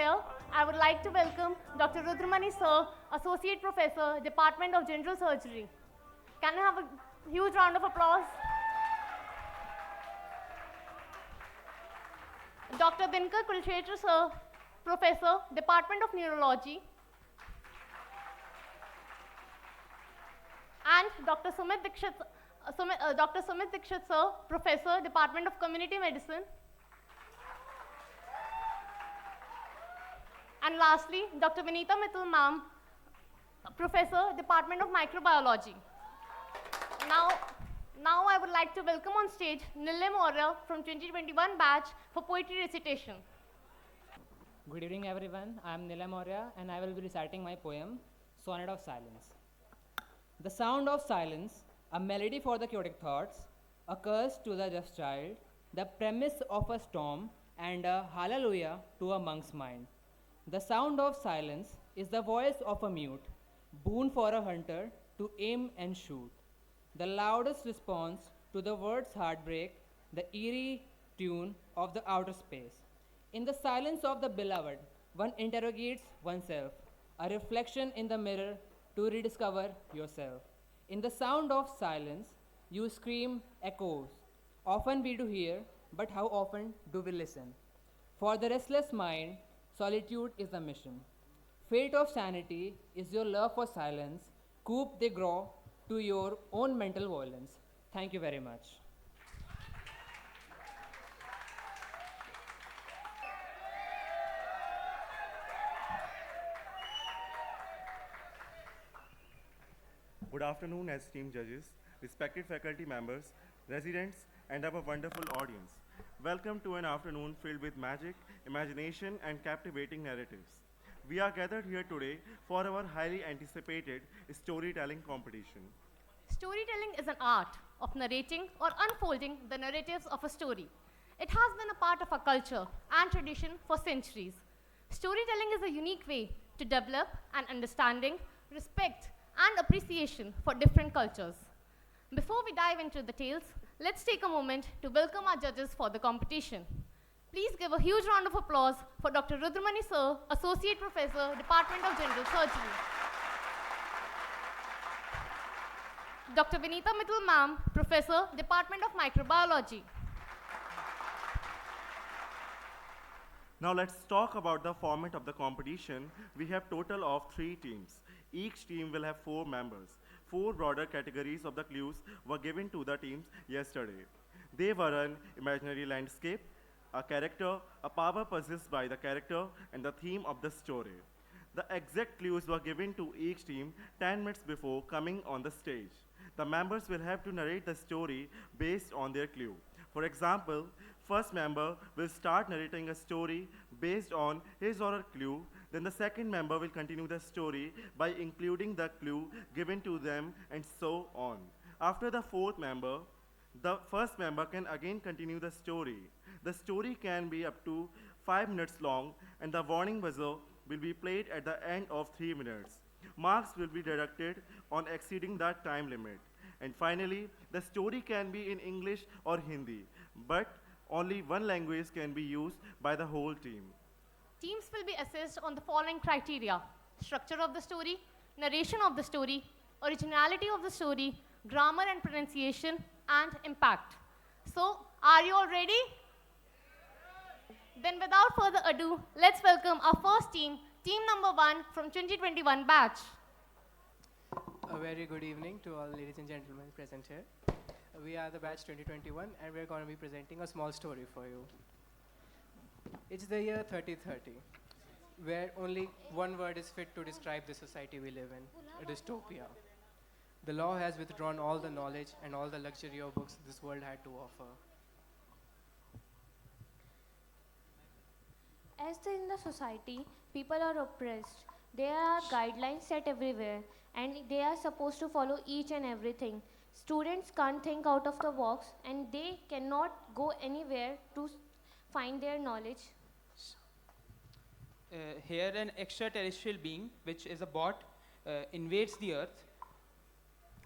here, I would like to welcome Dr. Rudramani Sir, Associate Professor, Department of General Surgery. Can I have a huge round of applause? Dr. Dinkar Kulshetra Sir, Professor, Department of Neurology. And Dr. Sumit Dikshit Sir, Professor, Department of Community Medicine. And lastly, Dr. Vinita Mittal Ma'am, Professor, Department of Microbiology. Now I would like to welcome on stage Nille Maurya from 2021 batch for poetry recitation. Good evening, everyone. I am Nile Maurya, and I will be reciting my poem, Sonnet of Silence. The sound of silence, a melody for the chaotic thoughts, a curse to the just child, the premise of a storm, and a hallelujah to a monk's mind. The sound of silence is the voice of a mute, boon for a hunter to aim and shoot. The loudest response to the word's heartbreak, the eerie tune of the outer space. In the silence of the beloved, one interrogates oneself, a reflection in the mirror to rediscover yourself. In the sound of silence, you scream echoes. Often we do hear, but how often do we listen? For the restless mind, solitude is the mission. Fate of sanity is your love for silence. Coup de grace to your own mental violence. Thank you very much. Good afternoon, esteemed judges, respected faculty members, residents, and our wonderful audience. Welcome to an afternoon filled with magic, imagination, and captivating narratives. We are gathered here today for our highly anticipated storytelling competition. Storytelling is an art of narrating or unfolding the narratives of a story. It has been a part of our culture and tradition for centuries. Storytelling is a unique way to develop an understanding, respect, and appreciation for different cultures. Before we dive into the tales, let's take a moment to welcome our judges for the competition. Please give a huge round of applause for Dr. Rudramani Sir, Associate Professor, Department of General Surgery. Dr. Vinita Mittal Ma'am, Professor, Department of Microbiology. Now let's talk about the format of the competition. We have total of 3 teams. Each team will have 4 members. 4 broader categories of the clues were given to the teams yesterday. They were an imaginary landscape, a character, a power possessed by the character, and the theme of the story. The exact clues were given to each team 10 minutes before coming on the stage. The members will have to narrate the story based on their clue. For example, first member will start narrating a story based on his or her clue. Then the second member will continue the story by including the clue given to them, and so on. After the fourth member, the first member can again continue the story. The story can be up to 5 minutes long, and the warning buzzer will be played at the end of 3 minutes. Marks will be deducted on exceeding that time limit. And finally, the story can be in English or Hindi, but only one language can be used by the whole team. Teams will be assessed on the following criteria: structure of the story, narration of the story, originality of the story, grammar and pronunciation, and impact. So, are you all ready? Then without further ado, let's welcome our first team, team number 1 from 2021 batch. A very good evening to all ladies and gentlemen present here. We are the batch 2021 and we're going to be presenting a small story for you. It's the year 3030, where only one word is fit to describe the society we live in, a dystopia. The law has withdrawn all the knowledge and all the luxury of books this world had to offer. As in the society, people are oppressed. There are guidelines set everywhere, and they are supposed to follow each and everything. Students can't think out of the box, and they cannot go anywhere to find their knowledge. Here an extraterrestrial being, which is a bot, invades the earth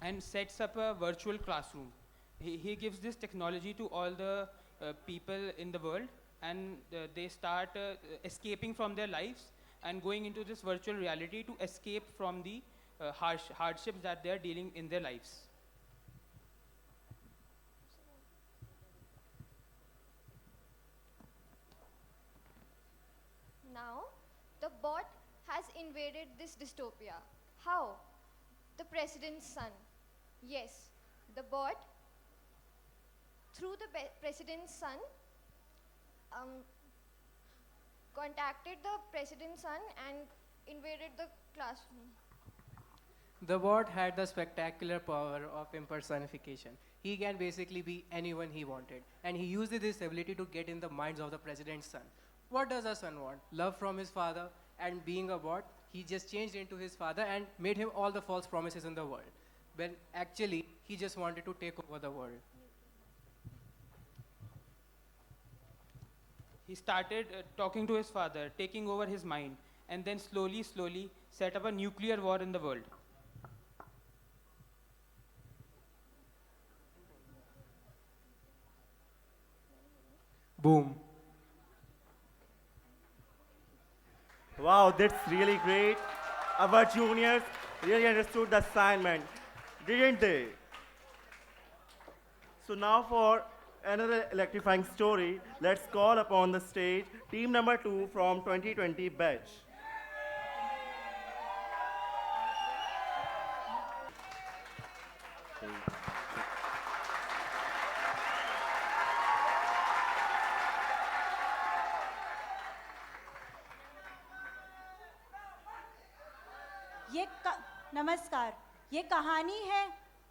and sets up a virtual classroom. He gives this technology to all the people in the world and they start escaping from their lives and going into this virtual reality to escape from the hardships that they are dealing in their lives. Now, the bot has invaded this dystopia. How? The president's son. Yes, the bot, through the president's son, contacted the president's son and invaded the classroom. The bot had the spectacular power of impersonification. He can basically be anyone he wanted, and he used this ability to get in the minds of the president's son. What does a son want? Love from his father, and being a bot, he just changed into his father and made him all the false promises in the world. When actually, he just wanted to take over the world. He started talking to his father, taking over his mind, and then slowly, slowly set up a nuclear war in the world. Boom. Wow, that's really great. Our juniors really understood the assignment, didn't they? So now for another electrifying story, let's call upon the stage team number 2 from 2020 batch. नमस्कार। ये कहानी है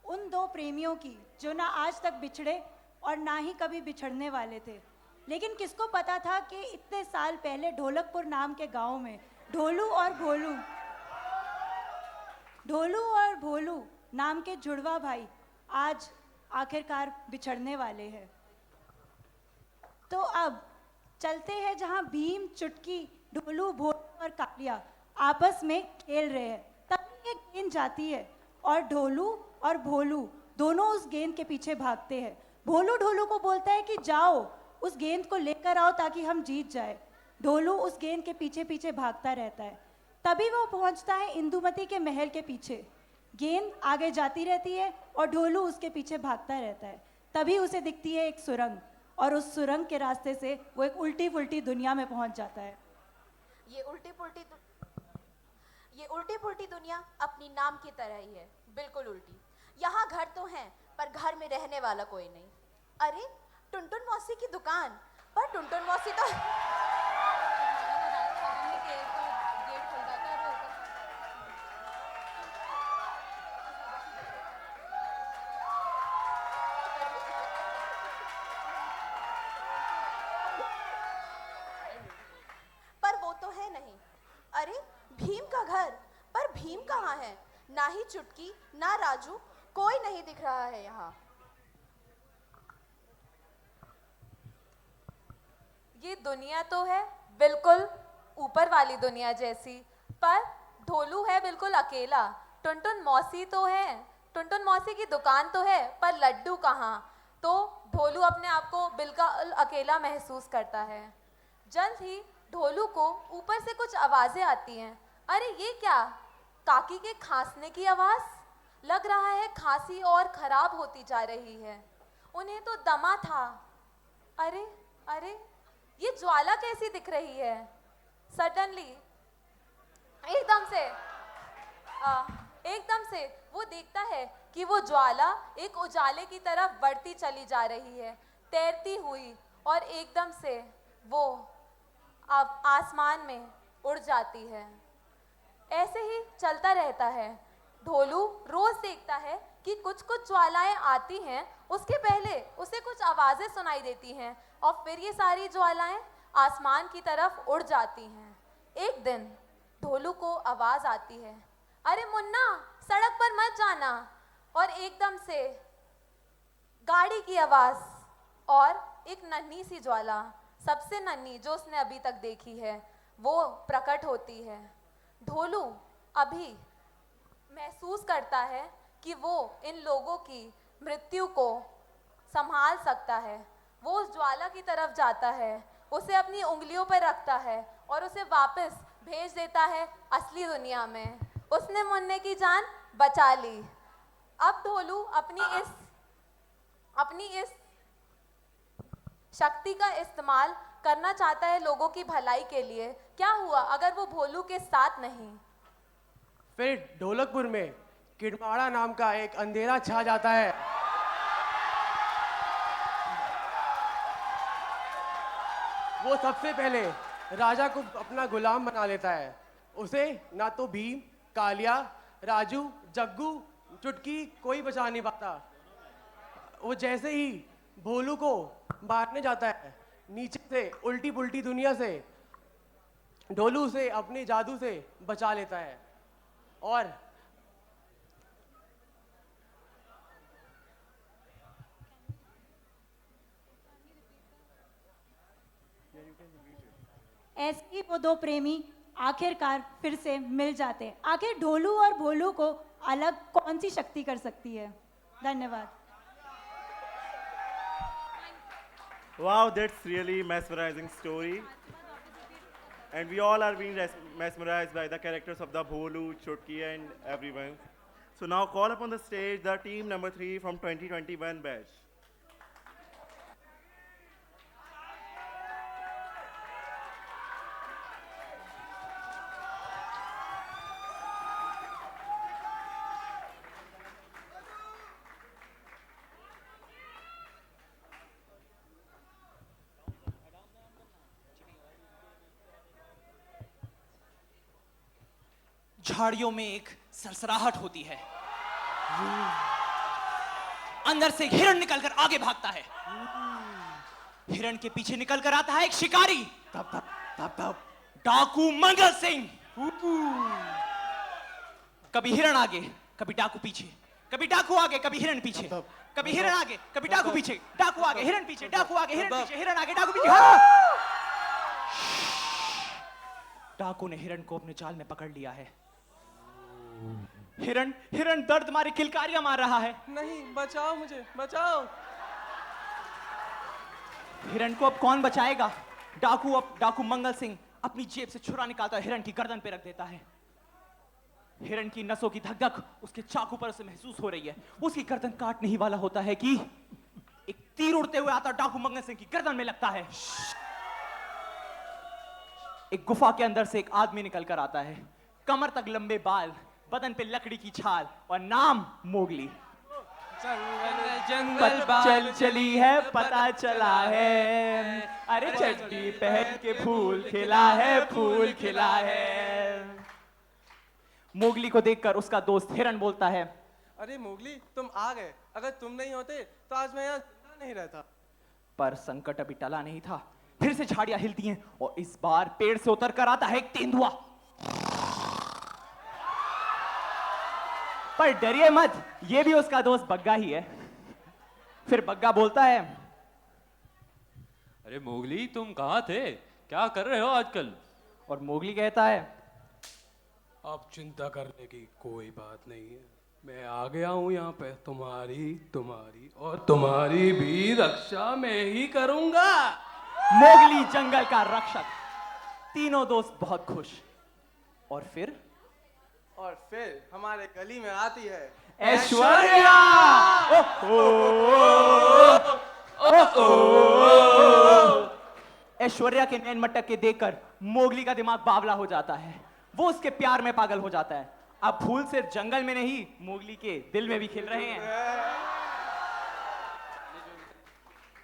उन दो प्रेमियों की जो ना आज तक बिछड़े और ना ही कभी बिछड़ने वाले थे। लेकिन किसको पता था कि इतने साल पहले ढोलकपुर नाम के गांव में ढोलू और भोलू नाम के जुड़वा भाई आज आखिरकार बिछड़ने वाले हैं। तो अब चलते हैं जहां भीम, चुटकी, ढोलू, भोलू और कालिया आपस में खेल रहे हैं। तब एक गेंद जाती है और ढोलू और भोलू दोनों उस गेंद के पीछे भागते हैं। भोलू ढोलू को बोलता है कि जाओ उस गेंद को लेकर आओ ताकि हम जीत जाए। ढोलू उस गेंद के पीछे पीछे भागता रहता है। तभी वो पहुंचता है इंदुमती के महल के पीछे। गेंद आगे जाती रहती है और ढोलू उसके पीछे भागता रहता है। तभी उसे दिखती है एक सुरंग और उस सुरंग के रास्ते से वो एक उल्टी पुल्टी दुनिया में पहुंच जाता है। ये उल्टी पुल्टी दुनिया अपनी नाम की तरह ही है, बिल्कुल उल्टी। यहाँ घर तो हैं पर घर में रहने वाला कोई नहीं। अरे टुनटुन मौसी की दुकान, पर टुनटुन मौसी तो पर वो तो है नहीं। अरे भीम का घर, पर भीम कहाँ है? ना ही चुटकी ना राजू, कोई नहीं दिख रहा है यहाँ। ये दुनिया तो है बिल्कुल ऊपर वाली दुनिया जैसी, पर ढोलू है बिल्कुल अकेला। टुनटुन मौसी तो है, टुनटुन मौसी की दुकान तो है, पर लड्डू कहाँ? तो ढोलू अपने आप को बिल्कुल अकेला महसूस करता है। जल्द ही ढोलू को ऊपर से कुछ आवाजें आती हैं। अरे ये क्या? काकी के खांसने की आवाज। लग रहा है खांसी और खराब होती जा रही है। उन्हें तो दमा था। अरे अरे ये ज्वाला कैसी दिख रही है? सडनली एकदम से वो देखता है कि वो ज्वाला एक उजाले की तरफ बढ़ती चली जा रही है, तैरती हुई, और एकदम से वो अब आसमान में उड़ जाती है। ऐसे ही चलता रहता है। ढोलू रोज देखता है कि कुछ कुछ ज्वालाएं आती हैं, उसके पहले उसे कुछ आवाजें सुनाई देती हैं और फिर ये सारी ज्वालाएं आसमान की तरफ उड़ जाती हैं। एक दिन ढोलू को आवाज आती है, अरे मुन्ना सड़क पर मत जाना। और एकदम से गाड़ी की आवाज और एक नन्ही सी ज्वाला, सबसे नन्ही जो उसने अभी तक देखी है, वो प्रकट होती है। ढोलू अभी महसूस करता है कि वो इन लोगों की मृत्यु को संभाल सकता है। वो उस ज्वाला की तरफ जाता है, उसे अपनी उंगलियों पर रखता है और उसे वापस भेज देता है असली दुनिया में। उसने मुन्ने की जान बचा ली। अब ढोलू अपनी इस शक्ति का इस्तेमाल करना चाहता है लोगों की भलाई के लिए। क्या हुआ अगर वो भोलू के साथ नहीं? फिर ढोलकपुर में किडमाड़ा नाम का एक अंधेरा छा जाता है। वो सबसे पहले राजा को अपना गुलाम बना लेता है। उसे ना तो भीम, कालिया, राजू, जग्गू, चुटकी कोई बचा नहीं पाता। वो जैसे ही भोलू को मारने जाता है नीचे से उल्टी पुल्टी दुनिया से, ढोलू उसे अपने जादू से बचा लेता है और ऐसे ही वो दो प्रेमी आखिरकार फिर से मिल जाते हैं। आखिर ढोलू और भोलू को अलग कौन सी शक्ति कर सकती है? धन्यवाद। Wow, that's really mesmerizing story. And we all are being mesmerized by the characters of the Bholu, Chutki and everyone. So now call upon the stage the team number 3 from 2021 batch. झाड़ियों में एक सरसराहट होती है। अंदर से हिरण निकलकर आगे भागता है। हिरण के पीछे निकलकर आता है एक शिकारी, डाकू मंगल सिंह। कभी हिरण आगे, कभी डाकू पीछे, कभी डाकू आगे, कभी हिरण पीछे, कभी हिरण आगे, कभी डाकू पीछे, डाकू आगे, हिरण पीछे, डाकू आगे, हिरण पीछे, हिरण आगे, डाकू पीछे। डाकू ने हिरण को अपने जाल में पकड़ लिया है। हिरण दर्द मारे किलकारियां मार रहा है। नहीं, बचाओ मुझे, बचाओ। हिरण को अब कौन बचाएगा? डाकू मंगल सिंह अपनी जेब से छुरा निकालता है, हिरण की गर्दन पे रख देता है। हिरण की नसों की धक-धक उसके चाकू पर उसे महसूस हो रही है। उसकी गर्दन काटने ही वाला होता है कि एक तीर उड़ते हुए आता डाकू मंगल सिंह की गर्दन में लगता है। एक गुफा के अंदर से एक आदमी निकल कर आता है, कमर तक लंबे बाल, बदन पे लकड़ी की छाल और नाम मोगली। जंगल चल चली है पता चला है, अरे चड्डी पहन के फूल खिला है, फूल खिला है। मोगली को देखकर उसका दोस्त हिरण बोलता है, अरे मोगली, तुम आ गए। अगर तुम नहीं होते तो आज मैं यहाँ जिंदा नहीं रहता। पर संकट अभी टला नहीं था। फिर से झाड़ियां हिलती हैं और इस बार पेड़ से उतर कर आता है एक तेंदुआ। पर डरिए मत, ये भी उसका दोस्त बग्गा ही है। फिर बग्गा बोलता है, अरे मोगली, तुम कहाँ थे? क्या कर रहे हो आजकल? और मोगली कहता है, अब चिंता करने की कोई बात नहीं है। मैं आ गया हूँ यहाँ पे, तुम्हारी और तुम्हारी भी रक्षा मैं ही करूंगा। मोगली जंगल का रक्षक। तीनों दोस्त बहुत खुश। और फिर हमारे गली में आती है ऐश्वर्या। ऐश्वर्या के नैन मटक के देखकर मोगली का दिमाग बावला हो जाता है। वो उसके प्यार में पागल हो जाता है। अब फूल सिर्फ जंगल में नहीं, मोगली के दिल में भी खिल रहे हैं।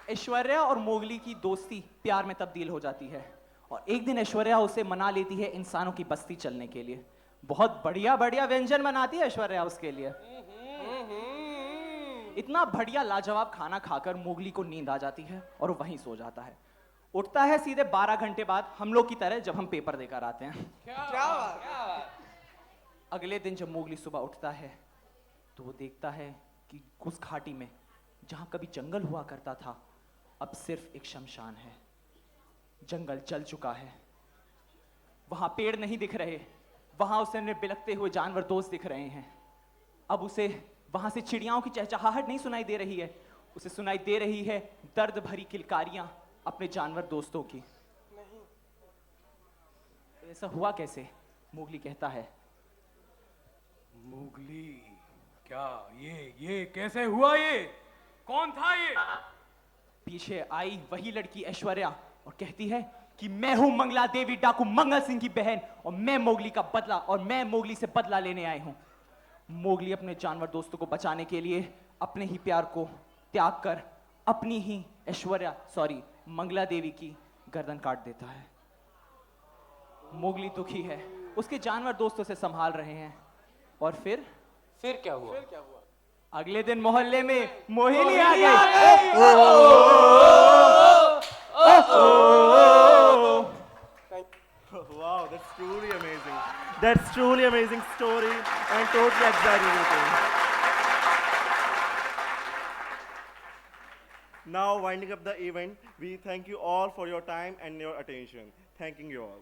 ऐश्वर्या और मोगली की दोस्ती प्यार में तब्दील हो जाती है और एक दिन ऐश्वर्या उसे मना लेती है इंसानों की बस्ती चलने के लिए। बहुत बढ़िया बढ़िया व्यंजन बनाती है ऐश्वर्या उसके लिए। इतना बढ़िया लाजवाब खाना खाकर मोगली को नींद आ जाती है और वहीं सो जाता है। उठता है सीधे 12 घंटे बाद, हम लोग की तरह जब हम पेपर देकर आते हैं। क्या बात? अगले दिन जब मोगली सुबह उठता है तो वो देखता है कि उस घाटी में जहां कभी जंगल हुआ करता था, अब सिर्फ एक शमशान है। जंगल जल चुका है, वहां पेड़ नहीं दिख रहे, वहां उसे बिलखते हुए जानवर दोस्त दिख रहे हैं। अब उसे वहां से चिड़ियाओं की चहचहाहट नहीं सुनाई दे रही है, उसे सुनाई दे रही है दर्द भरी किलकारियां अपने जानवर दोस्तों की। ऐसा हुआ कैसे? मोगली कहता है। मोगली, क्या ये कैसे हुआ? ये कौन था ये? पीछे आई वही लड़की ऐश्वर्या और कहती है कि मैं हूं मंगला देवी डाकू मंगल सिंह की बहन, और मैं मोगली का बदला, और मैं मोगली से बदला लेने आई हूं। मोगली अपने जानवर दोस्तों को बचाने के लिए अपने ही प्यार को त्याग कर अपनी ही मंगला देवी की गर्दन काट देता है। मोगली दुखी है, उसके जानवर दोस्तों से संभाल रहे हैं। और फिर क्या हुआ? अगले दिन मोहल्ले में मोहिनी आ गई। Wow, that's truly amazing. That's truly amazing story and totally exaggerating. Now, winding up the event, we thank you all for your time and your attention. Thanking you all.